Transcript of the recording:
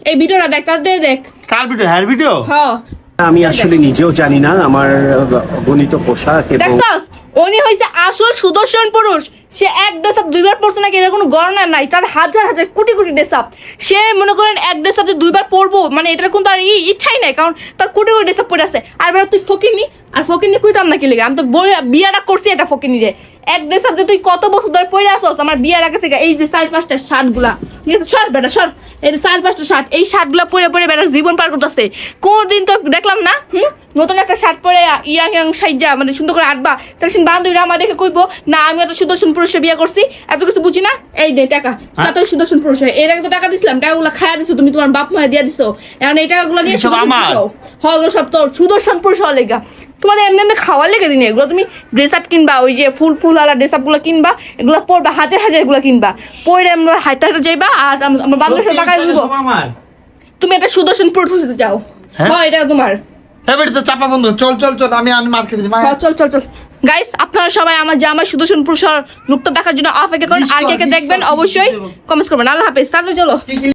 এই ভিডিওটা দেখ, তার দিয়ে দেখ। কার ভিডিও? হ্যার ভিডিও? হ্যাঁ আমি আসলে নিজেও জানি না আমার গণিত পোশাক এবং দেখছস, উনি হইছে আসল সুদর্শন পুরুষ। সে এক ড্রেস আপ দুইবার পরছে নাকি এর কোনো গণনা নাই, তার হাজার হাজার কোটি কোটি ড্রেস আপ। সে মনে করেন এক ড্রেস আপ দুইবার পরবো মানে এটার কোনো তার ইচ্ছাই নাই, কারণ তার কোটি কোটি ড্রেস আপ পরে আছে। আর বেলা তুই ফকিনি, আর ফকিনি কইতাম না কি লেগে, আমি তো বিয়াটা করছি এটা ফকিনি রে। এক ড্রেস আপ যে তুই কত বছর ধরে পরে আসছ আমার বিয়ার আগে থেকে। এই যে 4-5টা শার্ট গুলা, ঠিক আছে সর বেটা সর, এই 4-5টা শার্ট, এই শার্ট গুলা পরে পরে বেটার জীবন পার করতেছে। কোনদিন তো দেখলাম না নতুন একটা শার্ট পরে ইয়াং ইয়াং সাইজা মানে সুন্দর করে আটবা, তাহলে বান্ধবীরা আমার দেখে কইবো না আমি এত সুদর্শন পুরুষে বিয়ে করছি, এত কিছু বুঝি না। এই দে টাকা, তাড়াতাড়ি সুদর্শন পুরুষ হয়। এর আগে তো টাকা দিছিলাম, টাকাগুলো খাইয়া দিছো তুমি, তোমার বাপ মায়ের দিয়ে দিছো। এখন এই টাকাগুলো নিয়ে এসব আমার? হলো সব তোর সুদর্শন পুরুষ হওয়ার লেগা। তোমার এমনি এমনি খাওয়ার লেগে দিন এগুলো। তুমি ড্রেস আপ কিনবা, ওই যে ফুল ফুল আলা ড্রেস আপগুলো কিনবা, এগুলো পরবা, হাজার হাজার এগুলো কিনবা, পরে আমরা হাইটা হাইটা যাইবা। আর আমার বান্ধবের সাথে টাকা দিব। আমার তুমি একটা সুদর্শন পুরুষ হতে চাও? হ্যাঁ এটা তোমার। এবার তো চাপা বন্ধ, চল চল চল, আমি মার্কেটে যাই। হ্যাঁ চল চল চল। গাইস আপনারা সবাই আমার যে আমার সুদর্শন পুরুষের লুকটা দেখার জন্য অপেক্ষা করেন। আর কে কে দেখবেন অবশ্যই কমেন্টস করবেন। আল্লাহ হাফেজ, তাহলে চলো।